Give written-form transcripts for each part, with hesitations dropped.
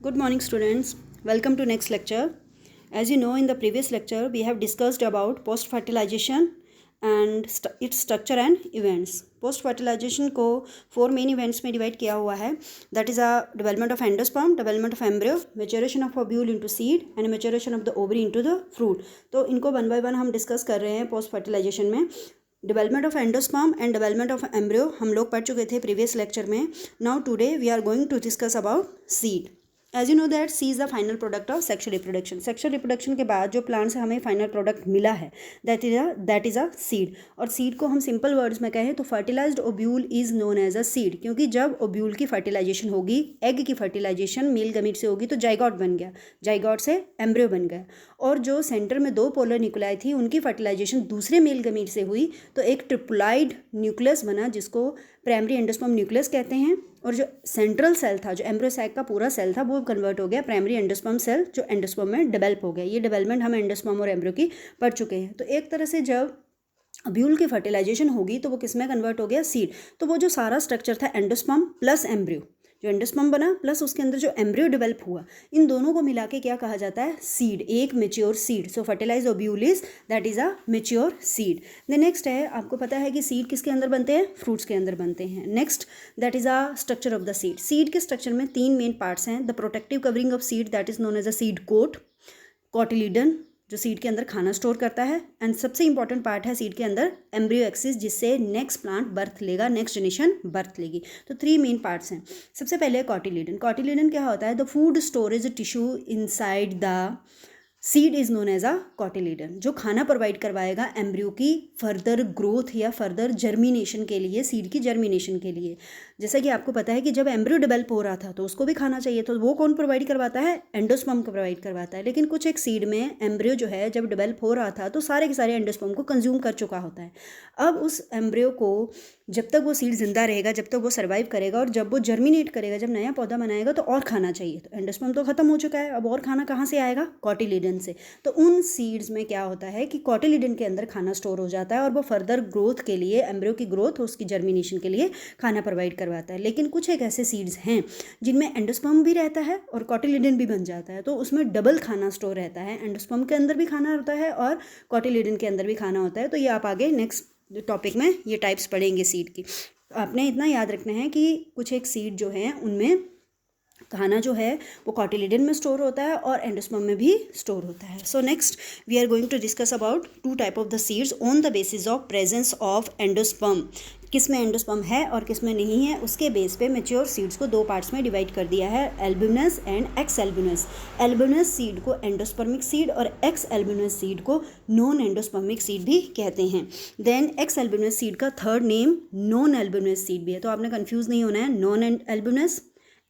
Good morning, students. Welcome to next lecture. As you know, in the previous lecture, we have discussed about post-fertilization and its structure and events. Post-fertilization को 4 main events में divide किया हुआ है. That is a development of endosperm, development of embryo, maturation of ovule into seed and maturation of the ovary into the fruit. तो इनको one by one हम discuss कर रहे हैं post-fertilization में. Development of endosperm and development of embryo हम लोग पढ़ चुके थे प्रीवियस लेक्चर में. Now today we are going to discuss about seed. As you know that seed is the final product of sexual reproduction. Sexual reproduction के बाद जो plant से हमें फाइनल प्रोडक्ट मिला है दैट इज़ अ सीड. और seed को हम सिंपल वर्ड्स में कहें तो fertilized ovule is known as a seed, क्योंकि जब ओब्यूल की फर्टिलाइजेशन होगी, एग की फर्टिलाइजेशन मेल गमीट से होगी तो जाइगोट बन गया, जाइगोट से एम्ब्रियो बन गया. और जो सेंटर में 2 पोलर न्यूक्लियाई थी उनकी फर्टिलाइजेशन दूसरे मेल गमीट से हुई तो एक ट्रिप्लॉइड न्यूक्लियस बना जिसको प्राइमरी एंडोस्पर्म न्यूक्लियस कहते हैं. और जो सेंट्रल सेल था, जो एम्ब्रियो सैक का पूरा सेल था, वो कन्वर्ट हो गया प्राइमरी एंडोस्पर्म सेल, जो एंडोस्पर्म में डेवलप हो गया. ये डेवलपमेंट हम एंडोस्पर्म और एम्ब्रियो की पढ़ चुके हैं. तो एक तरह से जब ओब्यूल की फर्टिलाइजेशन होगी तो वो किस में कन्वर्ट हो गया? सीड. तो वो जो सारा स्ट्रक्चर था एंडोस्पर्म प्लस एम्ब्रियो, जो एंडोस्पर्म बना प्लस उसके अंदर जो एम्ब्रियो डेवलप हुआ, इन दोनों को मिला के क्या कहा जाता है? सीड. एक mature seed. So fertilized ovule is that is a mature seed. The next है, आपको पता है कि सीड किसके अंदर बनते हैं? फ्रूट्स के अंदर बनते हैं. Next that is a structure of the seed. Seed के स्ट्रक्चर में 3 मेन पार्ट्स हैं. The protective covering of seed that is known as a seed coat, cotyledon जो सीड के अंदर खाना स्टोर करता है, एंड सबसे इंपॉर्टेंट पार्ट है सीड के अंदर एम्ब्रियो एक्सिस, जिससे नेक्स्ट प्लांट बर्थ लेगा, नेक्स्ट जनरेशन बर्थ लेगी. तो 3 मेन पार्ट्स हैं. सबसे पहले कॉटिलीडन. कॉटिलीडन क्या होता है? The food storage tissue inside the seed is known as a cotyledon, जो खाना प्रोवाइड करवाएगा एम्ब्रियो की फर्दर ग्रोथ या फर्दर जर्मिनेशन के लिए, सीड की जर्मिनेशन के लिए. जैसा कि आपको पता है कि जब एम्ब्रियो डेवलप हो रहा था तो उसको भी खाना चाहिए, तो वो कौन प्रोवाइड करवाता है? एंडोस्पर्म को प्रोवाइड करवाता है. लेकिन कुछ एक सीड में एम्ब्रियो जो है जब डेवलप हो रहा था तो सारे के सारे एंडोस्पर्म को कंज्यूम कर चुका होता है. अब उस एम्ब्रियो को जब तक वो सीड जिंदा रहेगा, जब तक वो सर्वाइव करेगा और जब वो जर्मिनेट करेगा, जब नया पौधा बनाएगा तो और खाना चाहिए. तो एंडोस्पर्म तो खत्म हो चुका है, अब और खाना कहाँ से आएगा? कॉटिलीडन से. तो उन सीड्स में क्या होता है कि कॉटिलीडन के अंदर खाना स्टोर हो जाता है और वो फर्दर ग्रोथ के लिए, एम्ब्रियो की ग्रोथ, उसकी जर्मिनेशन के लिए खाना प्रोवाइड करवाता है. लेकिन कुछ एक ऐसे सीड्स हैं जिनमें एंडोस्पर्म भी रहता है और कॉटिलीडन भी बन जाता है, तो उसमें डबल खाना स्टोर रहता है. एंडोस्पर्म के अंदर भी खाना होता है और कॉटिलीडन के अंदर भी खाना होता है. तो ये आप आगे नेक्स्ट टॉपिक में ये टाइप्स पढ़ेंगे सीड की. आपने इतना याद रखना है कि कुछ एक सीड जो हैं उनमें खाना जो है वो कॉटिलीडन में स्टोर होता है और एंडोस्पर्म में भी स्टोर होता है. So next we are going to discuss about 2 type of the seeds on the basis of presence of endosperm. किस में एंडोस्पर्म है और किस में नहीं है, उसके बेस पे मेच्योर सीड्स को 2 पार्ट्स में डिवाइड कर दिया है, albuminous and ex albuminous. Albuminous seed को एंडोस्पर्मिक सीड और एक्स एल्ब्यूमिनस सीड को नॉन एंडोस्पर्मिक सीड भी कहते हैं. देन एक्स एल्ब्यूमिनस सीड का third name non albuminous seed भी है. तो आपने कंफ्यूज नहीं होना है. Non albuminous,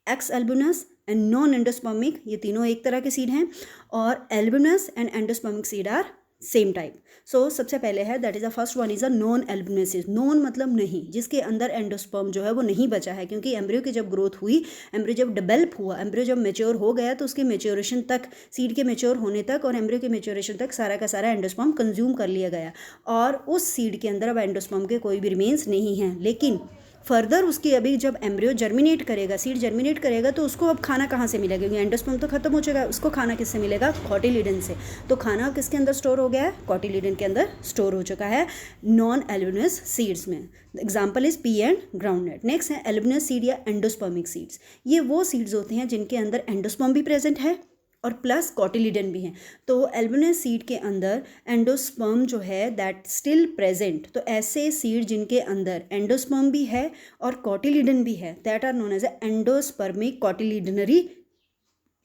ex albuminous and non endospermic, ये तीनों एक तरह के सीड हैं. और albuminous and endospermic seed are same type. So सबसे पहले है that is the first one is a non albuminous seed. Non मतलब नहीं, जिसके अंदर एंडोस्पर्म जो है वो नहीं बचा है, क्योंकि एम्ब्रियो की जब ग्रोथ हुई, एम्ब्रियो जब डेवलप हुआ, एम्ब्रियो जब मेच्योर हो गया तो उसके मेच्योरेशन तक, सीड के मेच्योर होने तक और एम्ब्रियो के मेच्योरेशन तक सारा का सारा एंडोस्पर्म कंज्यूम कर लिया गया और उस सीड के अंदर अब एंडोस्पर्म के कोई भी रिमेन्स नहीं हैं. लेकिन फर्दर उसकी अभी जब एम्ब्रियो जर्मिनेट करेगा, सीड जर्मिनेट करेगा, तो उसको अब खाना कहाँ से मिलेगा? क्योंकि एंडोस्पर्म तो खत्म हो चुका है, उसको खाना किससे मिलेगा? कॉटिलीडन से. तो खाना किसके अंदर स्टोर हो गया है? कॉटिलीडन के अंदर स्टोर हो चुका है नॉन एल्ब्यूमिनस सीड्स में. Example is P and groundnut. Next है एल्ब्यूमिनस सीड या एंडोस्पर्मिक सीड्स. ये वो सीड्स होते हैं जिनके अंदर एंडोस्पर्म भी प्रेजेंट है और प्लस कॉटिलीडन भी हैं. तो एल्ब्यूमिनस सीड के अंदर एंडोस्पर्म जो है दैट स्टिल प्रेजेंट. तो ऐसे सीड जिनके अंदर एंडोस्पर्म भी है और कॉटिलीडन भी है that are known as endospermic cotyledonary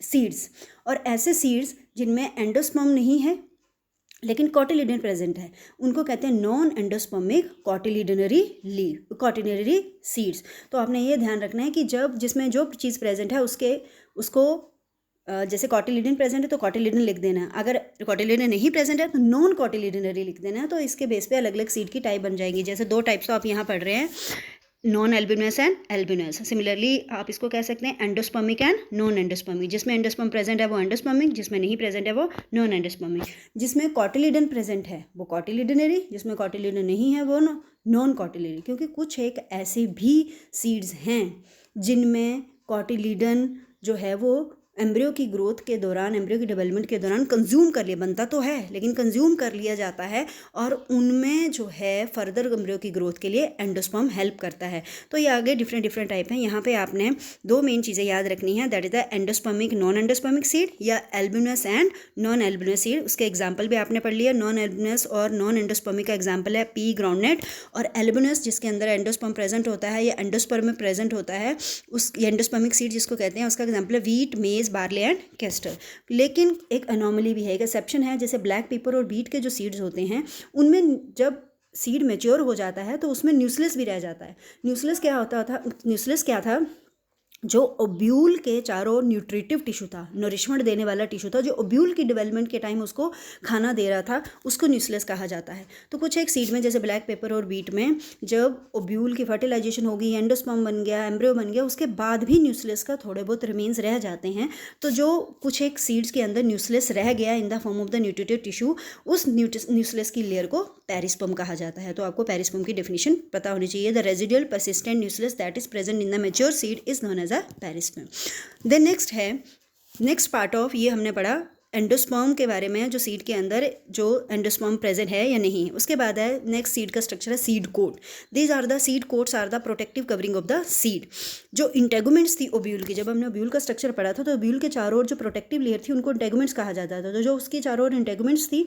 seeds. और ऐसे सीड्स जिनमें एंडोस्पर्म नहीं है लेकिन कॉटिलीडन प्रेजेंट है, उनको कहते हैं नॉन एंडोस्पर्मिक कॉटिलीडनरी सीड्स. तो आपने ये ध्यान रखना है कि जब जिसमें जो चीज़ प्रेजेंट है उसको जैसे कॉटिलीडन प्रेजेंट है तो कॉटिलीडन लिख देना है, अगर कॉटिलीडन नहीं प्रेजेंट है तो नॉन कॉटिलीडनरी लिख देना है. तो इसके बेस पे अलग अलग सीड की टाइप बन जाएगी. जैसे 2 टाइप्स तो आप यहाँ पढ़ रहे हैं, non albuminous and albuminous. Similarly आप इसको कह सकते हैं एंडोस्पर्मिक एंड नॉन एंडोस्पर्मिक. जिसमें एंडोस्पर्म प्रेजेंट है वो एंडोस्पर्मिक, जिसमें नहीं प्रेजेंट है वो नॉन एंडोस्पर्मिक. जिसमें कॉटिलीडन प्रेजेंट है वो कॉटिलीडनरी, जिसमें कॉटिलीडन नहीं है वो नॉन कॉटिलीडनरी. क्योंकि कुछ एक ऐसे भी सीड्स हैं जिनमें कॉटिलीडन जो है वो एम्ब्रियो की ग्रोथ के दौरान, एम्ब्रियो की डेवलपमेंट के दौरान कंज्यूम कर लिया, बनता तो है लेकिन कंज्यूम कर लिया जाता है, और उनमें जो है फर्दर एम्ब्रियो की ग्रोथ के लिए एंडोस्पर्म हेल्प करता है। तो ये आगे डिफरेंट टाइप हैं। यहाँ पे आपने दो मेन चीज़ें याद रखनी है, that is the endospermic non endospermic seed या albuminous and non albuminous seed. उसके एग्जाम्पल भी आपने पढ़ लिया। नॉन एल्बुमिनस और नॉन एंडोस्पर्मिक का एग्जाम्पल है पी ग्राउंडनट, और एल्बुमिनस जिसके अंदर एंडोस्पर्म प्रेजेंट होता है या एंडोस्पर्म में प्रेजेंट होता है, उस एंडोस्पर्मिक सीड जिसको कहते हैं, उसका एग्जाम्पल है व्हीट, मेज, बार्ले एंड कैस्टर। लेकिन एक अनोमली भी है, एक एक्सेप्शन है। जैसे ब्लैक पेपर और बीट के जो सीड्स होते हैं उनमें जब सीड मैच्योर हो जाता है तो उसमें न्यूक्लियस भी रह जाता है। न्यूक्लियस क्या था, जो ओब्यूल के चारों ओर न्यूट्रिटिव टिश्यू था, नरिशमेंट देने वाला टिश्यू था, जो ओब्यूल की डेवलपमेंट के टाइम उसको खाना दे रहा था, उसको न्यूक्लियस कहा जाता है। तो कुछ एक सीड में, जैसे ब्लैक पेपर और बीट में, जब ओब्यूल की फर्टिलाइजेशन होगी, एंडोस्पर्म बन गया, एम्ब्रियो बन गया, उसके बाद भी न्यूक्लियस का थोड़े बहुत रिमेन्स रह जाते हैं। तो जो कुछ एक सीड्स के अंदर न्यूक्लियस रह गया इन the form of the nutritive tissue, उस न्यूक्लियस की लेयर को पेरिस्पर्म कहा जाता है। तो आपको पेरिस्पर्म की डेफिनेशन पता होनी चाहिए। The residual persistent nucleus that is present in the mature seed is known as a perisperm. Then next है, नेक्स्ट पार्ट ऑफ, ये हमने पढ़ा एंडोस्पर्म के बारे में, जो सीड के अंदर जो एंडोस्पर्म प्रेजेंट है या नहीं है। उसके बाद है नेक्स्ट सीड का स्ट्रक्चर है seed coat. These are the seed coats are the protective covering of the seed. जो इंटेगुमेंट्स थी ओब्यूल की, जब हमने ओब्यूल का स्ट्रक्चर पढ़ा था तो ओब्यूल के चारों ओर जो प्रोटेक्टिव लेयर थी उनको इंटेगुमेंट्स कहा जाता था। तो जो उसकी चारों ओर इंटेगुमेंट्स थी,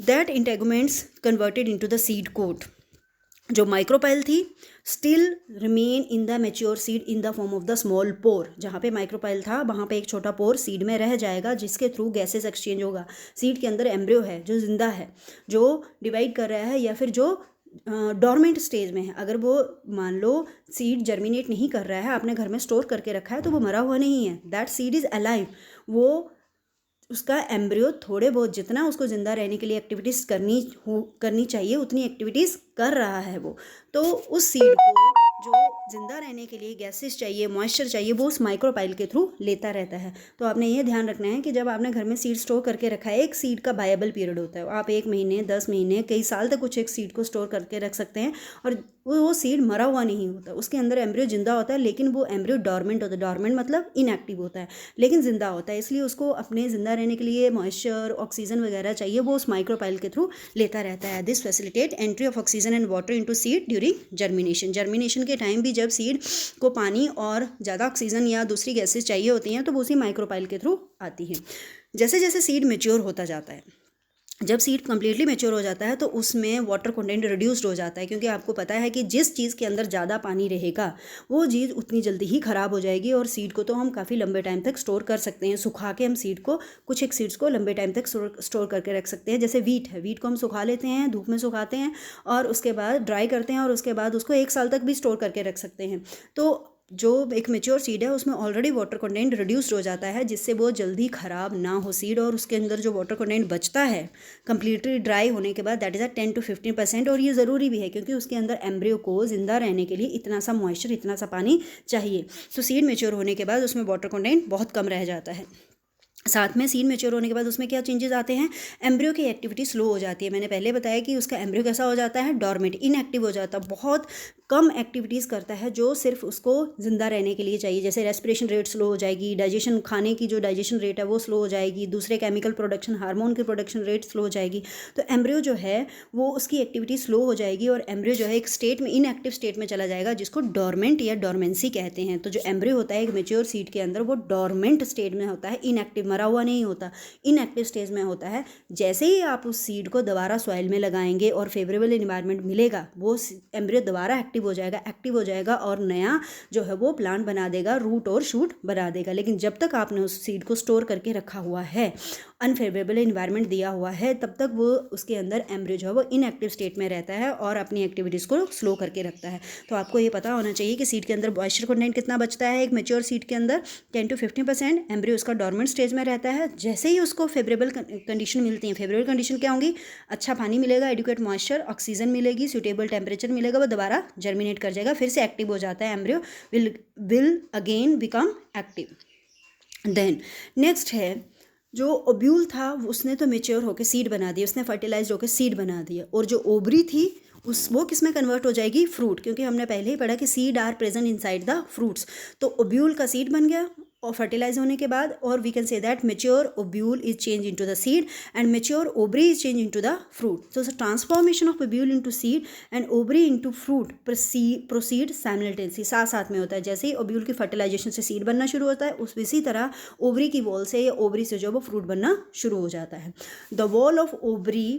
that integuments converted into the seed coat. जो माइक्रोपाइल थी still remain in the mature seed in the form of the small pore. जहाँ पे माइक्रोपाइल था वहाँ पे एक छोटा पोर सीड में रह जाएगा, जिसके थ्रू गैसेस एक्सचेंज होगा। सीड के अंदर एम्ब्रियो है जो जिंदा है, जो डिवाइड कर रहा है या फिर जो डॉर्मेंट स्टेज में है। अगर वो मान लो सीड जर्मिनेट नहीं कर रहा है, आपने घर में स्टोर करके रखा है, तो वो मरा हुआ नहीं है, दैट सीड इज़ अलाइव। वो उसका एम्ब्रियो थोड़े बहुत जितना उसको ज़िंदा रहने के लिए एक्टिविटीज़ करनी चाहिए उतनी एक्टिविटीज़ कर रहा है वो। तो उस सीड को जो ज़िंदा रहने के लिए गैसेस चाहिए, मॉइस्चर चाहिए, वो उस माइक्रोपाइल के थ्रू लेता रहता है। तो आपने ये ध्यान रखना है कि जब आपने घर में सीड स्टोर करके रखा है, एक सीड का वायबल पीरियड होता है, आप 1 महीने, 10 महीने, कई साल तक कुछ एक सीड को स्टोर करके रख सकते हैं, और वो सीड मरा हुआ नहीं होता, उसके अंदर एम्ब्रियो जिंदा होता है, लेकिन वो एम्ब्रियो डॉर्मेंट होता है। डॉर्मेंट मतलब इनएक्टिव होता है, लेकिन जिंदा होता है, इसलिए उसको अपने जिंदा रहने के लिए मॉइस्चर, ऑक्सीजन वगैरह चाहिए, वो उस माइक्रोपाइल के थ्रू लेता रहता है। This facilitate entry of oxygen and water into seed during germination. Germination के टाइम भी जब सीड को पानी और ज़्यादा ऑक्सीजन या दूसरी गैसेज चाहिए होती हैं, तो वो उसी माइक्रोपाइल के थ्रू आती है। जैसे जैसे सीड मेच्योर होता जाता है, जब सीड कम्प्लीटली मेच्योर हो जाता है, तो उसमें वाटर कंटेंट रिड्यूस्ड हो जाता है, क्योंकि आपको पता है कि जिस चीज़ के अंदर ज़्यादा पानी रहेगा वो चीज़ उतनी जल्दी ही ख़राब हो जाएगी। और सीड को तो हम काफ़ी लंबे टाइम तक स्टोर कर सकते हैं, सुखा के हम सीड को, कुछ एक सीड्स को लंबे टाइम तक स्टोर करके रख सकते हैं। जैसे वीट है, वीट को हम सुखा लेते हैं, धूप में सुखाते हैं और उसके बाद ड्राई करते हैं, और उसके बाद उसको 1 साल तक भी स्टोर करके रख सकते हैं। तो जो एक मेच्योर सीड है उसमें ऑलरेडी वाटर कंटेंट रिड्यूस्ड हो जाता है, जिससे वो जल्दी ख़राब ना हो सीड, और उसके अंदर जो वाटर कंटेंट बचता है कम्प्लीटली ड्राई होने के बाद, दैट इज़ 10 to 15%। और ये ज़रूरी भी है, क्योंकि उसके अंदर एम्ब्रियो को ज़िंदा रहने के लिए इतना सा मॉइस्चर, इतना सा पानी चाहिए। तो सीड मेच्योर होने के बाद उसमें वाटर कंटेंट बहुत कम रह जाता है। साथ में सीड मेच्योर होने के बाद उसमें क्या चेंजेस आते हैं, एम्ब्रियो की एक्टिविटी स्लो हो जाती है। मैंने पहले बताया कि उसका एम्ब्रियो कैसा हो जाता है, डॉर्मेंट, इनएक्टिव हो जाता है, बहुत कम एक्टिविटीज़ करता है जो सिर्फ उसको ज़िंदा रहने के लिए चाहिए। जैसे रेस्पिरेशन रेट स्लो हो जाएगी, डाइजेशन, खाने की जो डाइजेशन रेट है वो स्लो हो जाएगी, दूसरे केमिकल प्रोडक्शन, हार्मोन की प्रोडक्शन रेट स्लो हो जाएगी। तो एम्ब्रियो जो है वो उसकी एक्टिविटी स्लो हो जाएगी, और एम्ब्रियो जो है एक स्टेट में, इनएक्टिव स्टेट में चला जाएगा, जिसको डॉर्मेंट या डॉर्मेंसी कहते हैं। तो जो एम्ब्रियो होता है एक मेच्योर सीड के अंदर, वो डॉर्मेंट स्टेट में होता है, इनएक्टिव, मरा हुआ नहीं होता, इनएक्टिव स्टेज में होता है। जैसे ही आप उस सीड को दोबारा सॉइल में लगाएंगे और फेवरेबल इन्वायरमेंट मिलेगा, वो एम्ब्रियो दोबारा एक्टिव हो जाएगा और नया जो है वो प्लांट बना देगा, रूट और शूट बना देगा। लेकिन जब तक आपने उस सीड को स्टोर करके रखा हुआ है, अनफेवरेबल इन्वायरमेंट दिया हुआ है, तब तक वो उसके अंदर एम्ब्रियो जो है वो इनएक्टिव स्टेट में रहता है और अपनी एक्टिविटीज़ को स्लो करके रखता है। तो आपको ये पता होना चाहिए कि सीड के अंदर मॉइस्चर कंटेंट कितना बचता है। एक मेच्योर सीड के अंदर 10 to 15%। एम्ब्रियो उसका डॉर्मेंट स्टेज में रहता है। जैसे ही उसको फेवरेबल कंडीशन मिलती है, फेवरेबल कंडीशन क्या होंगी, अच्छा पानी मिलेगा, एडिक्वेट मॉइस्चर, ऑक्सीजन मिलेगी, सूटेबल टेम्परेचर मिलेगा, वो दोबारा जर्मिनेट कर जाएगा, फिर से एक्टिव हो जाता है, embryo will again become active. Then next है जो ओब्यूल था, उसने तो मेच्योर होकर सीड बना दिया, उसने फर्टिलाइज होकर सीड बना दिया, और जो ओवरी थी वो किस में कन्वर्ट हो जाएगी, फ्रूट, क्योंकि हमने पहले ही पढ़ा कि seed are present inside the fruits. तो ओब्यूल का सीड बन गया, और फर्टिलाइज होने के बाद, और we can say that mature ovule is change into the seed and mature ovary is change into the fruit. So transformation of ovule into seed and ovary into fruit proceed simultaneously, साथ साथ में होता है. जैसे ही ovule की fertilization से seed बनना शुरू होता है, उसी तरह ओवरी की वॉल से या ओवरी से जो वो फ्रूट बनना शुरू हो जाता है. The wall of ovary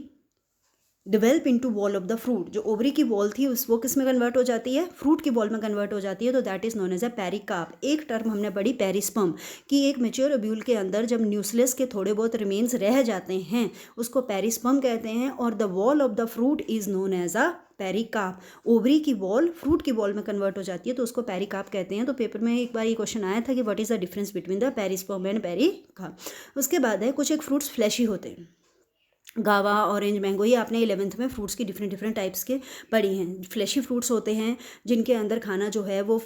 develop into wall of the fruit. जो ओवरी की वॉल थी वो किस में कन्वर्ट हो जाती है, फ्रूट की वॉल में कन्वर्ट हो जाती है. तो that is known as a pericarp. एक टर्म हमने पढ़ी पेरिस्पर्म कि एक मेच्योर ओब्यूल के अंदर जब न्यूक्लियस के थोड़े बहुत रिमेन्स रह जाते हैं उसको पेरिस्पर्म कहते हैं. और the wall of the fruit is known as a pericarp. Ovary की वॉल फ्रूट की वॉल में कन्वर्ट हो जाती है तो उसको पेरिकार्प कहते हैं. तो पेपर में एक बार ये क्वेश्चन आया था कि what is the difference between the perisperm and pericarp. उसके बाद है कुछ एक फ्रूट्स फ्लैशी होते हैं, गावा, ऑरेंज, मैंगो, ये आपने 11th में फ्रूट्स की डिफरेंट टाइप्स के पढ़ी हैं. फ्लैशी फ्रूट्स होते हैं जिनके अंदर खाना जो है वो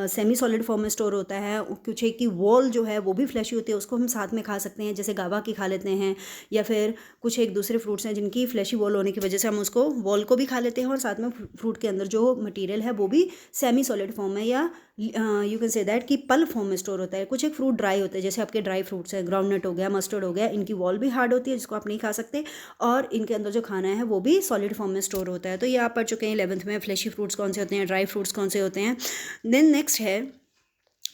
सेमी सॉलिड फॉर्म में स्टोर होता है. कुछ एक की वॉल जो है वो भी फ्लैशी होती है, उसको हम साथ में खा सकते हैं, जैसे गावा की खा लेते हैं. या फिर कुछ एक दूसरे फ्रूट्स हैं जिनकी फ्लैशी वॉल होने की वजह से हम उसको वॉल को भी खा लेते हैं और साथ में फ्रूट के अंदर जो मटीरियल है वो भी सेमी सॉलिड फॉर्म में या यू कैन से दैट कि पल्प फॉर्म में स्टोर होता है. कुछ एक फ्रूट ड्राई होते हैं, जैसे आपके ड्राई फ्रूट्स है, ग्राउंडनट हो गया, मस्टर्ड हो गया, इनकी वॉल भी हार्ड होती है जिसको आप नहीं खा सकते और इनके अंदर जो खाना है वो भी सॉलिड फॉर्म में स्टोर होता है. तो ये आप पढ़ चुके हैं 11th में, फ्लैशी फ्रूट्स कौन से होते हैं, ड्राई फ्रूट्स कौन से होते हैं. देन नेक्स्ट है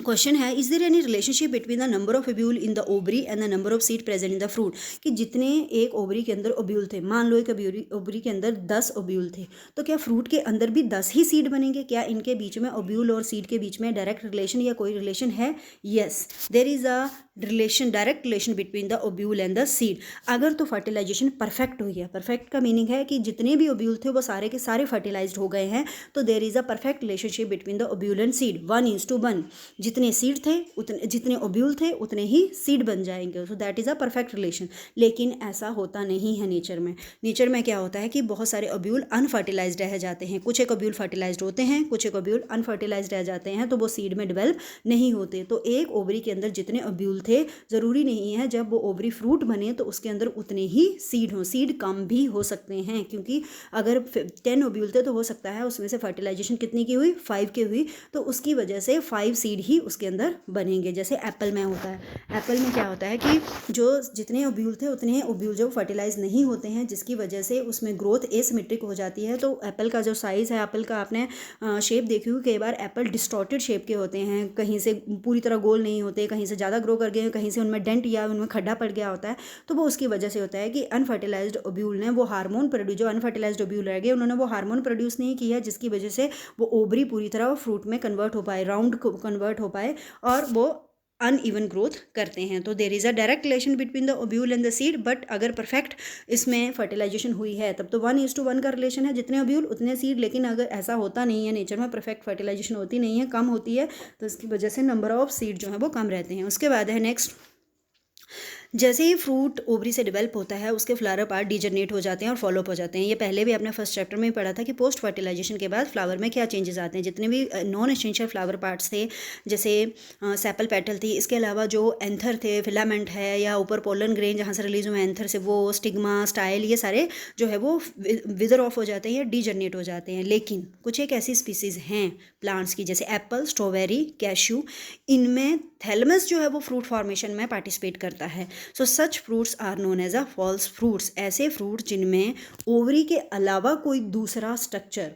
क्वेश्चन है, is there any relationship between the number of ovule in the ovary and the number of seed present in the fruit. कि जितने एक ओवरी के अंदर ओब्यूल थे, मान लो एक ओवरी के अंदर 10 ओब्यूल थे, तो क्या फ्रूट के अंदर भी 10 ही सीड बनेंगे? क्या इनके बीच में ओब्यूल और सीड के बीच में डायरेक्ट रिलेशन या कोई रिलेशन है? Yes, there is a relation, direct relation between the ovule and the seed. अगर तो फर्टिलाइजेशन परफेक्ट हुई है, परफेक्ट का मीनिंग है कि जितने भी ओब्यूल थे वो सारे के सारे फर्टिलाइज्ड हो गए हैं, तो there is a perfect relationship between the ovule and seed, 1:1. जितने सीड थे उतने, जितने ओब्यूल थे उतने ही सीड बन जाएंगे. So that is a perfect relation. लेकिन ऐसा होता नहीं है नेचर में. नेचर में क्या होता है कि बहुत सारे ओब्यूल अनफर्टिलाइज्ड रह जाते हैं. कुछ एक ओब्यूल फर्टिलाइज्ड होते हैं, कुछ एक ओब्यूल अनफर्टिलाइज्ड रह जाते हैं, तो वो सीड में डेवलप नहीं होते. तो एक ओवरी के अंदर जितने ओब्यूल थे, ज़रूरी नहीं है जब वो ओवरी फ्रूट बने तो उसके अंदर उतने ही सीड हों. सीड कम भी हो सकते हैं, क्योंकि अगर 10 ओब्यूल थे तो हो सकता है उसमें से फर्टिलाइजेशन कितनी की हुई, 5 की हुई, तो उसकी वजह से 5 सीड ही उसके अंदर बनेंगे. जैसे एप्पल में होता है. एप्पल में क्या होता है कि जो जितने ओब्यूल थे उतने ओब्यूल जो फर्टिलाइज नहीं होते हैं, जिसकी वजह से उसमें ग्रोथ एसिमेट्रिक हो जाती है. तो एप्पल का जो साइज़ है, एप्पल का आपने शेप देखी हुई, कई बार एप्पल डिस्टॉर्टेड शेप के होते हैं, कहीं से पूरी तरह गोल नहीं होते, कहीं से ज़्यादा ग्रो कर गए, कहीं से उनमें डेंट या उनमें खड्डा पड़ गया होता है. तो वो उसकी वजह से होता है कि अनफर्टिलाइज्ड ओब्यूल ने वो हार्मोन प्रोड्यूस, जो अनफर्टिलाइज्ड ओब्यूल रह गए उन्होंने वो हार्मोन प्रोड्यूस नहीं किया, जिसकी वजह से वो ओवरी पूरी तरह फ्रूट में कन्वर्ट हो पाए, राउंड कन्वर्ट हो पाए और वो अनइवन ग्रोथ करते हैं. तो there is a direct relation between the ovule and the seed. But अगर परफेक्ट इसमें फर्टिलाइजेशन हुई है तब तो 1:1 का रिलेशन है, जितने ओब्यूल उतने सीड. लेकिन अगर ऐसा होता नहीं है, नेचर में परफेक्ट फर्टिलाइजेशन होती नहीं है, कम होती है, तो इसकी वजह से नंबर ऑफ सीड जो है वो कम रहते हैं. उसके बाद है नेक्स्ट, जैसे ही फ्रूट ओवरी से डेवलप होता है उसके फ्लावर पार्ट डीजनरेट हो जाते हैं और फॉलोअप हो जाते हैं. ये पहले भी आपने फर्स्ट चैप्टर में ही पढ़ा था कि पोस्ट फर्टिलाइजेशन के बाद फ्लावर में क्या चेंजेस आते हैं. जितने भी नॉन एसेंशियल फ्लावर पार्ट्स थे, जैसे सेपल पेटल थी, इसके अलावा जो एंथर थे, फिलामेंट है, या ऊपर पोलन ग्रेन जहाँ से रिलीज हुए एंथर से, वो स्टिग्मा, स्टाइल, ये सारे जो है वो विदर ऑफ हो जाते हैं या डीजनरेट हो जाते हैं. लेकिन कुछ एक ऐसी स्पीसीज़ हैं प्लांट्स की, जैसे एप्पल, स्ट्रॉबेरी, कैश्यू, इनमें थैलमस जो है वो फ्रूट फॉर्मेशन में पार्टिसिपेट करता है. So such fruits are known as a false fruits. ऐसे फ्रूट जिनमें ओवरी के अलावा कोई दूसरा स्ट्रक्चर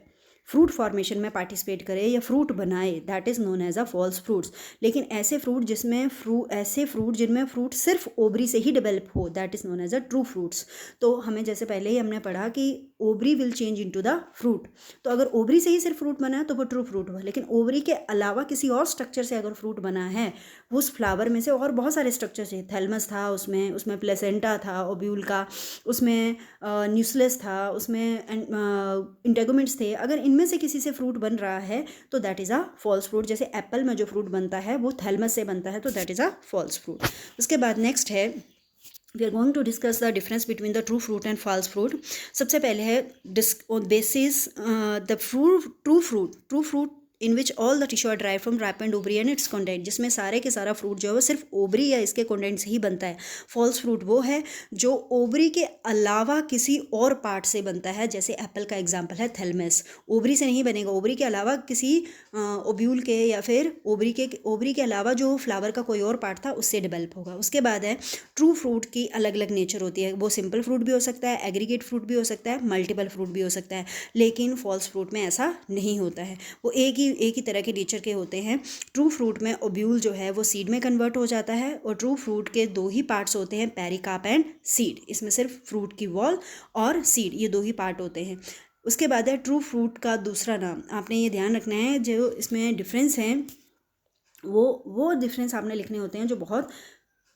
फ्रूट फॉर्मेशन में पार्टिसिपेट करे या फ्रूट बनाए, that is known as a false fruits. लेकिन ऐसे फ्रूट जिनमें फ्रूट सिर्फ ओवरी से ही डेवलप हो, that is known as a true fruits. तो हमें जैसे पहले ही हमने पढ़ा कि ovary will change into the fruit. तो अगर ओवरी से ही सिर्फ फ्रूट बना है तो वो ट्रू फ्रूट हुआ. लेकिन ओवरी के अलावा किसी और स्ट्रक्चर से अगर फ्रूट बना है, उस फ्लावर में से और बहुत सारे स्ट्रक्चर थे, थैलमस था उसमें प्लेसेंटा था ओब्यूल का, उसमें न्यूक्लियस था, उसमें इंटेगुमेंट्स थे, अगर इनमें से किसी से फ्रूट बन रहा है तो that is a false fruit. जैसे एप्पल में जो फ्रूट बनता है वो थैलमस से बनता है, तो that is a false fruit. उसके बाद नेक्स्ट है, we are going to discuss the difference between the true fruit and false fruit. सबसे पहले है basis the true fruit in which all the tissue are drive from ripened ovary and its content, जिसमें सारे के सारा fruit जो है वो सिर्फ ओवरी या इसके कंटेंट से ही बनता है। फॉल्स फ्रूट वो है जो ओवरी के अलावा किसी और पार्ट से बनता है, जैसे एप्पल का एग्जाम्पल है थैलमस, ओवरी से नहीं बनेगा, ओवरी के अलावा किसी ओब्यूल के या फिर ओवरी के अलावा जो फ्लावर का कोई और पार्ट था उससे डेवलप होगा। उसके बाद है ट्रू फ्रूट की अलग अलग नेचर होती है, वो सिंपल फ्रूट भी हो सकता है, एग्रीगेट फ्रूट भी हो सकता है, मल्टीपल फ्रूट भी हो सकता है, लेकिन फॉल्स फ्रूट में ऐसा नहीं होता है, वो एक ही तरह के नेचर के होते हैं। ट्रू फ्रूट में ओब्यूल जो है वो सीड में कन्वर्ट हो जाता है, और ट्रू फ्रूट के दो ही पार्ट्स होते हैं, पेरिकार्प एंड सीड। इसमें सिर्फ फ्रूट की वॉल और सीड ये दो ही पार्ट होते हैं। उसके बाद है ट्रू फ्रूट का दूसरा नाम, आपने ये ध्यान रखना है, जो इसमें डिफरेंस है वो डिफरेंस आपने लिखने होते हैं जो बहुत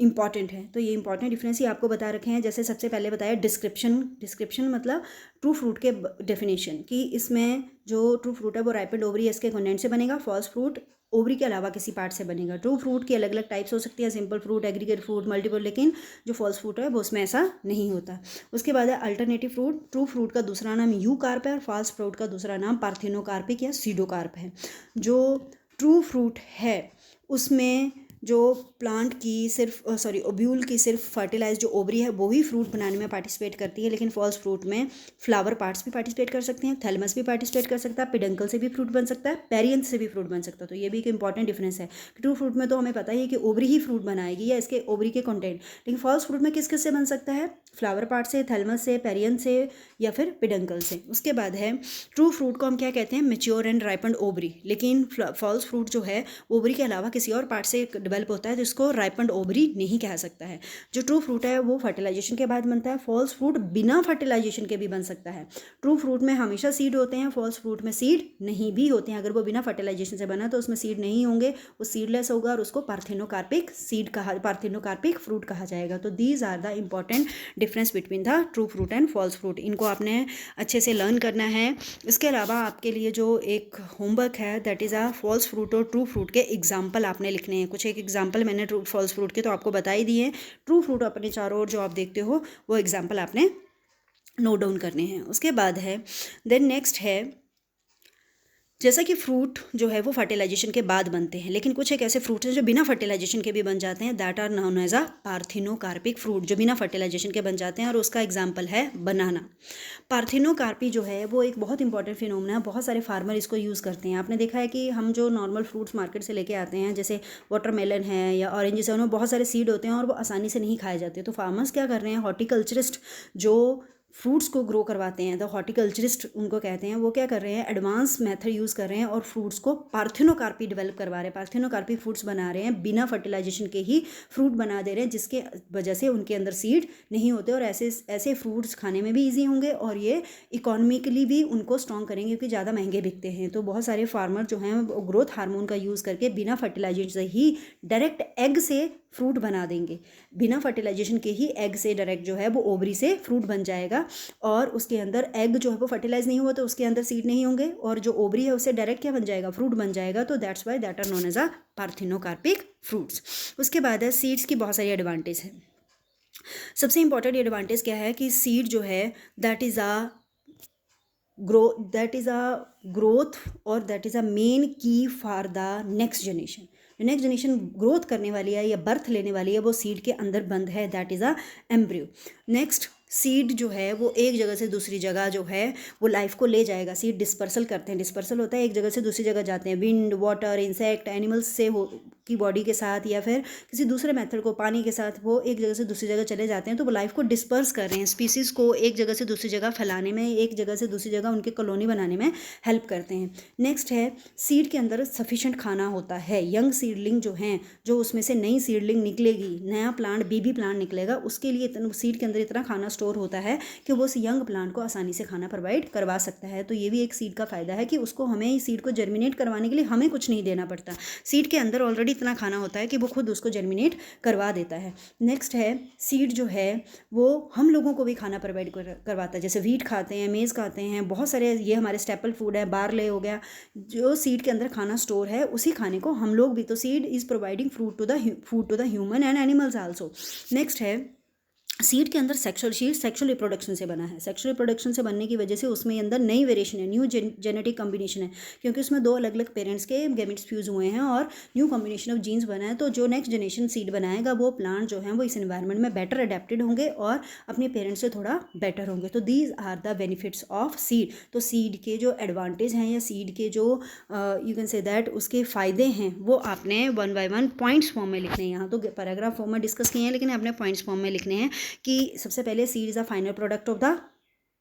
इंपॉर्टेंट है। तो ये इंपॉर्टेंट डिफरेंस ही आपको बता रखे हैं। जैसे सबसे पहले बताया डिस्क्रिप्शन मतलब ट्रू फ्रूट के डेफिनेशन, कि इसमें जो ट्रू फ्रूट है वो राइपेंड ओवरी इसके कंटेंट से बनेगा, फॉल्स फ्रूट ओवरी के अलावा किसी पार्ट से बनेगा। ट्रू फ्रूट की अलग अलग टाइप्स हो सकती है, simple fruit, aggregate fruit, multiple, लेकिन जो फॉल्स फ्रूट है वो उसमें ऐसा नहीं होता। उसके बाद है अल्टरनेटिव फ्रूट। ट्रू फ्रूट का दूसरा नाम यूकार्प है और फॉल्स फ्रूट का दूसरा नाम पार्थिनोकार्पिक या सीडोकार्प है। जो ट्रू फ्रूट है उसमें जो प्लांट की ओब्यूल की सिर्फ फर्टिलाइज जो ओवरी है वो ही फ्रूट बनाने में पार्टिसिपेट करती है, लेकिन फॉल्स फ्रूट में फ्लावर पार्ट्स भी पार्टिसिपेट कर सकते हैं, थैलमस भी पार्टिसिपेट कर सकता है, पेडंकल से भी फ्रूट बन सकता है, पेरियंथ से भी फ्रूट बन सकता है। तो ये भी एक इंपॉर्टेंट डिफरेंस है कि ट्रू फ्रूट में तो हमें पता ही है कि ओवरी ही फ्रूट बनाएगी या इसके ओवरी के कंटेंट, लेकिन फॉल्स फ्रूट में किस किस से बन सकता है, फ्लावर पार्ट से, थैलमस से, पेरियंथ से या फिर पेडंकल से। उसके बाद है ट्रू फ्रूट को हम क्या कहते हैं, मेच्योर एंड राइपेंड ओवरी, लेकिन फॉल्स फ्रूट जो है ओवरी के अलावा किसी और पार्ट से डेवलप होता है, जिसको राइपेंड ओवरी नहीं कह सकता है। जो ट्रू फ्रूट है वो फर्टिलाइजेशन के बाद बनता है, फॉल्स फ्रूट बिना फर्टिलाइजेशन के भी बन सकता है। ट्रू फ्रूट में हमेशा सीड होते हैं, फॉल्स फ्रूट में सीड नहीं भी होते हैं। अगर वो बिना फर्टिलाइजेशन से बना तो उसमें सीड नहीं होंगे, वो सीडलेस होगा और उसको पार्थिनोकार्पिक फ्रूट कहा जाएगा। तो these are the important difference between the true fruit and false fruit, इनको आपने अच्छे से लर्न करना है। इसके अलावा आपके लिए जो एक होमवर्क है that is a false fruit और ट्रू फ्रूट के एग्जाम्पल आपने लिखने हैं। कुछ एक एग्जाम्पल मैंने ट्रू फॉल्स फ्रूट के तो आपको बता ही दिए, ट्रू फ्रूट अपने चारों ओर जो आप देखते हो वो एग्जाम्पल आपने नोट डाउन करने हैं। उसके बाद है देन नेक्स्ट है, जैसा कि फ्रूट जो है वो फर्टिलाइजेशन के बाद बनते हैं, लेकिन कुछ एक ऐसे फ्रूट हैं जो बिना फर्टिलाइजेशन के भी बन जाते हैं, that are known as a parthenocarpic fruit, जो बिना फर्टिलाइजेशन के बन जाते हैं, और उसका एग्जाम्पल है बनाना। पार्थिनोकार्पी जो है वो एक बहुत इंपॉर्टेंट फिनोमेना है, बहुत सारे फार्मर इसको यूज़ करते हैं। आपने देखा है कि हम जो नॉर्मल फ्रूट्स मार्केट से लेके आते हैं, जैसे वाटरमेलन है या ऑरेंजेस है, उनमें बहुत सारे सीड होते हैं और वो आसानी से नहीं खाए जाते। तो फार्मर्स क्या कर रहे हैं, हॉर्टिकल्चरिस्ट जो फ्रूट्स को ग्रो करवाते हैं, द हॉर्टिकल्चरिस्ट उनको कहते हैं, वो क्या कर रहे हैं, एडवांस मेथड यूज़ कर रहे हैं और फ्रूट्स को पार्थिनोकार्पी डेवलप करवा रहे हैं, पार्थिनोकार्पी फ्रूट्स बना रहे हैं, बिना फर्टिलाइजेशन के ही फ्रूट बना दे रहे हैं, जिसके वजह से उनके अंदर सीड नहीं होते, और ऐसे फ्रूट्स खाने में भी ईजी होंगे और ये इकोनॉमिकली भी उनको स्ट्रॉन्ग करेंगे क्योंकि ज़्यादा महंगे बिकते हैं। तो बहुत सारे फार्मर जो हैं वो ग्रोथ हार्मोन का यूज़ करके बिना फर्टिलाइजेशन से ही डायरेक्ट एग से फ्रूट बना देंगे, बिना फर्टिलाइजेशन के ही एग से डायरेक्ट जो है वो ओवरी से फ्रूट बन जाएगा, और उसके अंदर एग जो है वो फर्टिलाइज नहीं हुआ तो उसके अंदर सीड नहीं होंगे, और जो ओवरी है उससे डायरेक्ट क्या बन जाएगा, फ्रूट बन जाएगा। तो that's why that are known as a parthenocarpic fruits. उसके बाद है सीड्स की बहुत सारी एडवांटेज है। सबसे इंपॉर्टेंट एडवांटेज क्या है कि सीड जो है दैट इज़ अ ग्रोथ और दैट इज़ अ मेन की फॉर द नेक्स्ट जनरेशन। जो नेक्स्ट जनरेशन ग्रोथ करने वाली है या बर्थ लेने वाली है वो सीड के अंदर बंद है, that is a embryo. Next, seed जो है वो एक जगह से दूसरी जगह जो है वो लाइफ को ले जाएगा। सीड डिस्पर्सल करते हैं, डिस्पर्सल होता है एक जगह से दूसरी जगह जाते हैं, विंड, वाटर, इंसेक्ट, एनिमल्स से की बॉडी के साथ या फिर किसी दूसरे मेथड को पानी के साथ वो एक जगह से दूसरी जगह चले जाते हैं। तो वो लाइफ को डिस्पर्स कर रहे हैं, स्पीसीज़ को एक जगह से दूसरी जगह फैलाने में, एक जगह से दूसरी जगह उनकी कॉलोनी बनाने में हेल्प करते हैं। नेक्स्ट है, सीड के अंदर सफिशेंट खाना होता है। यंग सीडलिंग जो हैं, जो उसमें से नई सीडलिंग निकलेगी, नया प्लांट, बेबी प्लांट निकलेगा, उसके लिए सीड के अंदर इतना खाना स्टोर होता है कि वो उस यंग प्लांट को आसानी से खाना प्रोवाइड करवा सकता है। तो ये भी एक सीड का फ़ायदा है कि उसको हमें सीड को जर्मिनेट करवाने के लिए हमें कुछ नहीं देना पड़ता। सीड के अंदर ऑलरेडी इतना खाना होता है कि वो खुद उसको जर्मिनेट करवा देता है। नेक्स्ट है, सीड जो है वो हम लोगों को भी खाना प्रोवाइड करवाता है। जैसे व्हीट खाते हैं, मेज़ खाते हैं, बहुत सारे ये हमारे स्टेपल फूड है, बार्ले हो गया, जो सीड के अंदर खाना स्टोर है उसी खाने को हम लोग भी, तो seed is providing food to the human and animals also. Next है, सीड के अंदर सेक्सुअल रिप्रोडक्शन से बना है। सेक्सुअल रिप्रोडक्शन से बनने की वजह से उसमें अंदर नई वेरिएशन है, न्यू जेनेटिक कॉम्बिनेशन है, क्योंकि उसमें दो अलग अलग पेरेंट्स के गैमेट्स फ्यूज हुए हैं और न्यू कॉम्बिनेशन ऑफ जीन्स बना है। तो जो नेक्स्ट जनरेशन सीड बनाएगा वो प्लांट जो है वो इस एनवायरनमेंट में बेटर अडेप्टेड होंगे और अपने पेरेंट्स से थोड़ा बेटर होंगे। तो these are the benefits of seed. तो सीड के जो एडवांटेज हैं या सीड के जो यू कैन से दैट उसके फ़ायदे हैं वो आपने 1 बाय 1 पॉइंट्स फॉर्म में लिखने हैं। यहाँ तो पैराग्राफ फॉर्म में डिस्कस किए हैं, लेकिन आपने पॉइंट्स फॉर्म में लिखने हैं कि सबसे पहले seed is a final product of the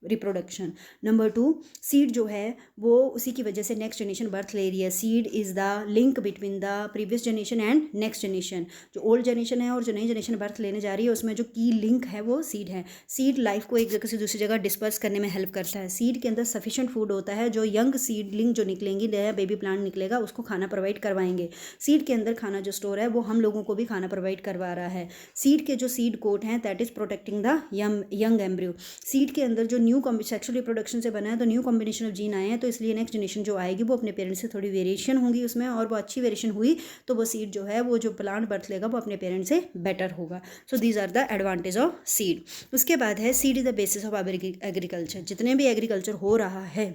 reproduction. Number 2, seed जो है वो उसी की वजह से नेक्स्ट जनरेशन बर्थ ले रही है। Seed is the link between the previous generation and next generation. जो ओल्ड जनरेशन है और जो नई जनरेशन बर्थ लेने जा रही है उसमें जो की लिंक है वो सीड है। सीड लाइफ को एक जगह से दूसरी जगह डिस्पर्स करने में हेल्प करता है। सीड के अंदर सफिशिएंट फूड होता है, जो यंग सीडलिंग जो निकलेंगी, नया बेबी प्लांट निकलेगा, उसको खाना प्रोवाइड करवाएंगे। सीड के अंदर खाना जो स्टोर है वो हम लोगों को भी खाना प्रोवाइड करवा रहा है। सीड के जो सीड कोट हैं that is protecting the young embryo. Seed के अंदर जो न्यू सेक्सुअल रिप्रोडक्शन से बना है तो न्यू कॉम्बिनेशन ऑफ जीन आए हैं, तो इसलिए नेक्स्ट जनरेशन जो आएगी वो अपने पेरेंट्स से थोड़ी वेरिएशन होंगी उसमें, और वो अच्छी वेरिएशन हुई तो वो सीड जो है वो जो प्लांट बर्थ लेगा वो अपने पेरेंट्स से बेटर होगा। So these are the advantage of seed. उसके बाद है seed is the basis of agriculture. जितने भी एग्रीकल्चर हो रहा है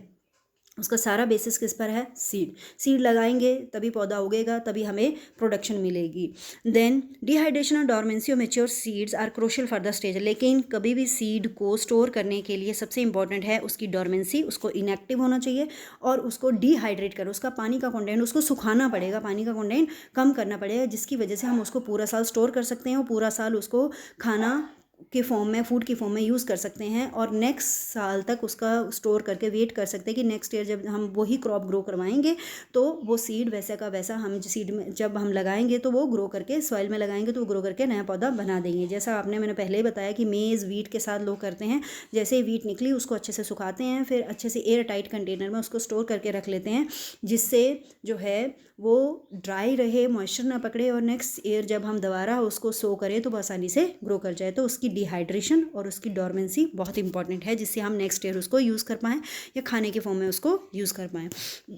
उसका सारा बेसिस किस पर है? सीड। सीड लगाएंगे तभी पौधा उगेगा, तभी हमें प्रोडक्शन मिलेगी। देन डिहाइड्रेशन और dormancy of mature seeds are crucial for the stage. लेकिन कभी भी सीड को स्टोर करने के लिए सबसे इंपॉर्टेंट है उसकी डॉर्मेंसी, उसको इनएक्टिव होना चाहिए और उसको डिहाइड्रेट करो, उसका पानी का कंटेंट, उसको सुखाना पड़ेगा, पानी का कंटेंट कम करना पड़ेगा, जिसकी वजह से हम उसको पूरा साल स्टोर कर सकते हैं और पूरा साल उसको खाना के फॉर्म में, फूड की फॉर्म में यूज़ कर सकते हैं और नेक्स्ट साल तक उसका स्टोर करके वेट कर सकते हैं कि नेक्स्ट ईयर जब हम वही क्रॉप ग्रो करवाएंगे तो वो सीड वैसा का वैसा हम सीड में जब हम लगाएंगे तो वो ग्रो करके सॉइल में लगाएंगे तो वो ग्रो करके नया पौधा बना देंगे। जैसा मैंने पहले ही बताया कि मेज़ वीट के साथ लोग करते हैं, जैसे ही वीट निकली उसको अच्छे से सुखाते हैं, फिर अच्छे से एयर टाइट कंटेनर में उसको स्टोर करके रख लेते हैं, जिससे जो है वो ड्राई रहे, मॉइस्चर ना पकड़े और नेक्स्ट ईयर जब हम दोबारा उसको सो करें तो वो आसानी से ग्रो कर जाए। तो उसकी डिहाइड्रेशन और उसकी डॉर्मेंसी बहुत इंपॉर्टेंट है, जिससे हम नेक्स्ट ईयर उसको यूज़ कर पाएँ या खाने के फॉर्म में उसको यूज़ कर पाएँ।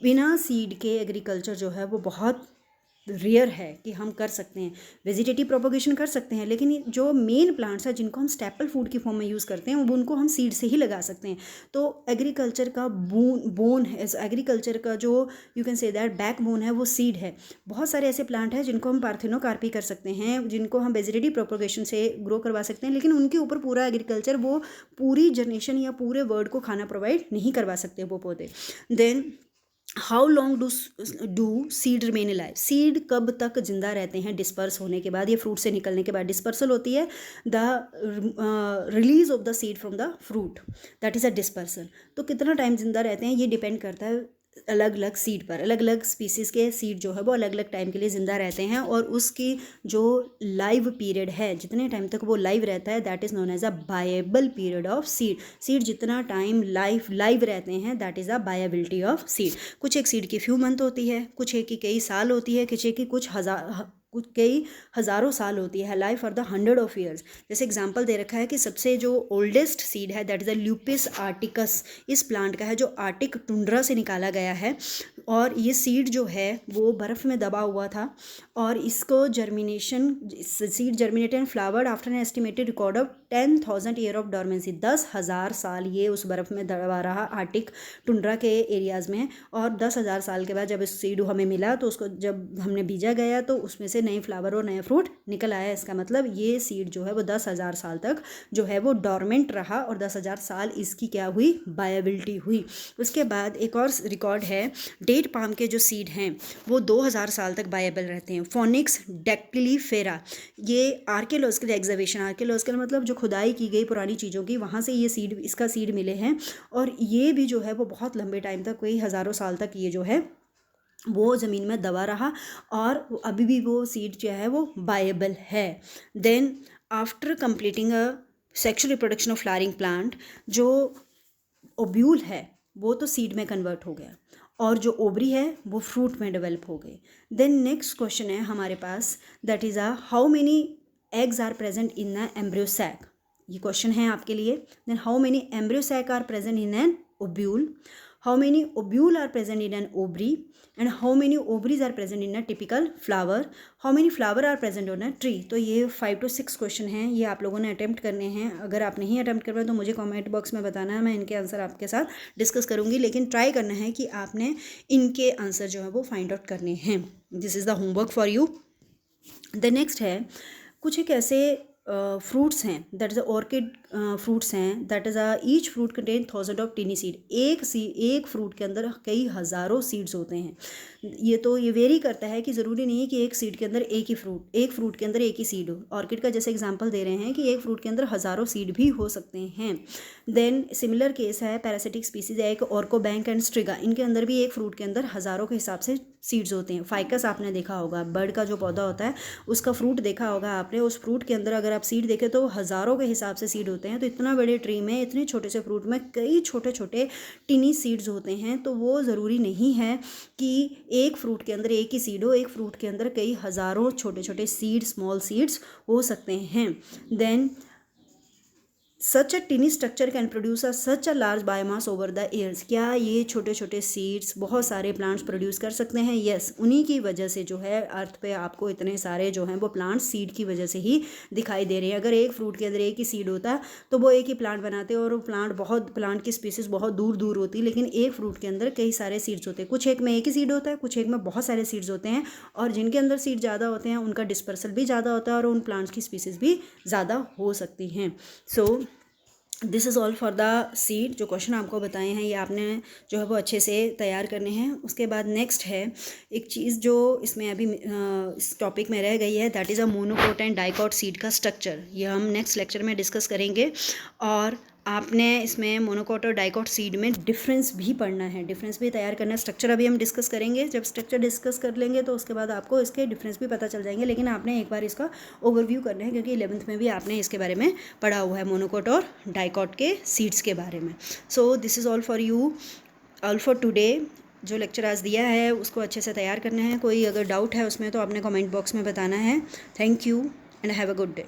बिना सीड के एग्रीकल्चर जो है वो बहुत रेयर है कि हम कर सकते हैं। वेजिटेटिव प्रोपोगेशन कर सकते हैं, लेकिन जो मेन प्लांट्स हैं जिनको हम स्टेपल फूड की फॉर्म में यूज़ करते हैं वो उनको हम सीड से ही लगा सकते हैं। तो एग्रीकल्चर का बोन है, एग्रीकल्चर का जो you can say that back bone है वो सीड है। बहुत सारे ऐसे प्लांट हैं जिनको हम पार्थेनोकार्पी कर सकते हैं, जिनको हम वेजिटेटिव प्रोपोगेशन से ग्रो करवा सकते हैं, लेकिन उनके ऊपर पूरा एग्रीकल्चर वो पूरी जनरेशन या पूरे वर्ल्ड को खाना प्रोवाइड नहीं करवा सकते वो पौधे। Then how long do seed remain alive. Seed कब तक जिंदा रहते हैं डिस्पर्स होने के बाद या फ्रूट से निकलने के बाद? डिस्पर्सल होती है the release of the seed from the fruit, that is a dispersal. तो कितना टाइम जिंदा रहते हैं ये डिपेंड करता है अलग अलग सीड पर। अलग अलग स्पीसीज़ के सीड जो है वो अलग अलग टाइम के लिए ज़िंदा रहते हैं और उसकी जो लाइव पीरियड है, जितने टाइम तक वो लाइव रहता है, that is known as a viable period of seed. Seed जितना टाइम लाइव रहते हैं that is a viability of seed. कुछ एक सीड की फ्यू मंथ होती है, कुछ एक की कई साल होती है, कुछ एक की कुछ कई हज़ारों साल होती है, life for the 100 of years. जैसे एग्जांपल दे रखा है कि सबसे जो ओल्डेस्ट सीड है दैट इज़ द ल्यूपिस आर्टिकस, इस प्लांट का है जो आर्टिक टुंड्रा से निकाला गया है और ये सीड जो है वो बर्फ़ में दबा हुआ था और इसको seed germinated and flowered after an estimated record of 10,000 year of dormancy. 10,000 साल ये उस बर्फ़ में दबा रहा आर्टिक टुंड्रा के एरियाज़ में, और 10,000 साल के बाद जब इस सीड हमें मिला तो उसको जब हमने बीजा गया तो उसमें से नए फ्लावर और नए फ्रूट निकल आया। इसका मतलब ये सीड जो है वो 10,000 साल तक जो है वो डॉर्मेंट रहा और 10,000 साल इसकी क्या हुई? बायबिलिटी हुई। उसके बाद एक और रिकॉर्ड है, डेट पाम के जो सीड हैं वो 2000 साल तक बायबल रहते हैं। फोनिक्स डेक्टिलीफेरा, ये आर्कियोलॉजिकल एग्जीबिशन, आर्कियोलॉजिकल मतलब जो खुदाई की गई पुरानी चीज़ों की, वहाँ से ये सीड, इसका सीड मिले हैं और ये भी जो है वो बहुत लंबे टाइम तक, कई हज़ारों साल तक ये जो है वो ज़मीन में दबा रहा और अभी भी वो सीड जो है वो बायबल है। Then after completing a sexual reproduction of flowering plant, जो ओब्यूल है वो तो सीड में कन्वर्ट हो गया और जो ओवरी है वो फ्रूट में डेवलप हो गई। देन नेक्स्ट क्वेश्चन है हमारे पास, that is how many eggs are present in the embryo sac. ये क्वेश्चन है आपके लिए। Then how many embryo sac are present in an ovule, how many ovule are present in an ovary, and how many ovaries are present in a typical flower, how many flower are present on a tree. तो ये 5 to 6 question हैं, ये आप लोगों ने attempt करने हैं. अगर आप नहीं अटैम्प्ट कर पाए तो मुझे कमेंट बॉक्स में बताना है, मैं इनके आंसर आपके साथ डिस्कस करूँगी, लेकिन ट्राई करना है कि आपने इनके आंसर जो है वो फाइंड आउट करने हैं. This is the homework for you. The next है कुछ एक ऐसे फ्रूट्स हैं, दैट इज़ ऑर्किड फ्रूट्स हैं, that is each fruit contain 1000 of टिनी seed. एक फ्रूट के अंदर कई हज़ारों सीड्स होते हैं. ये वेरी करता है कि ज़रूरी नहीं है कि एक सीड के अंदर एक फ्रूट के अंदर एक ही सीड हो. ऑर्किड का जैसे एग्जांपल दे रहे हैं कि एक फ्रूट के अंदर हज़ारों सीड भी हो सकते हैं. देन सिमिलर केस है पैरासिटिक स्पीसीज है एक ऑर्कोबैंक एंड स्ट्रिगा, इनके अंदर भी एक फ्रूट के अंदर हज़ारों के हिसाब से सीड्स होते हैं. फाइकस आपने देखा होगा, बर्ड का जो पौधा होता है उसका फ्रूट देखा होगा आपने, उस फ्रूट के अंदर अगर आप सीड देखें तो हज़ारों के हिसाब से सीड होते हैं. तो इतना बड़े ट्री में इतने छोटे से फ्रूट में कई छोटे छोटे टिनी सीड्स होते हैं. तो वो ज़रूरी नहीं है कि एक फ्रूट के अंदर एक ही सीड हो, एक फ्रूट के अंदर कई हज़ारों छोटे छोटे सीड स्मॉल सीड्स हो सकते हैं. Then such a tiny structure can produce such a large biomass over the years. क्या ये छोटे छोटे सीड्स बहुत सारे प्लांट्स प्रोड्यूस कर सकते हैं? यस, उन्हीं की वजह से जो है अर्थ पे आपको इतने सारे जो हैं वो प्लांट्स सीड की वजह से ही दिखाई दे रहे हैं. अगर एक फ्रूट के अंदर एक ही सीड होता तो वो एक ही प्लांट बनाते और वो प्लांट की स्पीसीज बहुत दूर दूर होती, लेकिन एक फ्रूट के अंदर कई सारे सीड्स होते हैं. कुछ एक में एक ही सीड होता है, कुछ एक में बहुत सारे सीड्स होते हैं, और जिनके अंदर सीड ज़्यादा होते हैं उनका डिस्पर्सल भी ज़्यादा होता है और उन प्लांट्स की स्पीसीज भी ज़्यादा हो सकती हैं. So this is all for the seed. जो क्वेश्चन आपको बताए हैं ये आपने जो है वो अच्छे से तैयार करने हैं. उसके बाद नेक्स्ट है एक चीज़ जो इसमें अभी इस टॉपिक में रह गई है, that is a monocot and dicot seed का स्ट्रक्चर. ये हम नेक्स्ट लेक्चर में डिस्कस करेंगे. और आपने इसमें मोनोकोट और डाइकोट सीड में डिफरेंस भी पढ़ना है, डिफरेंस भी तैयार करना है. स्ट्रक्चर अभी हम डिस्कस करेंगे, जब स्ट्रक्चर डिस्कस कर लेंगे तो उसके बाद आपको इसके डिफरेंस भी पता चल जाएंगे, लेकिन आपने एक बार इसका ओवरव्यू करना है क्योंकि 11th में भी आपने इसके बारे में पढ़ा हुआ है, मोनोकोट और डाइकोट के सीड्स के बारे में. So this is all for you, all for today. जो लेक्चर आज दिया है उसको अच्छे से तैयार करना है. कोई अगर डाउट है उसमें तो आपने कमेंट बॉक्स में बताना है. Thank you and have a good day.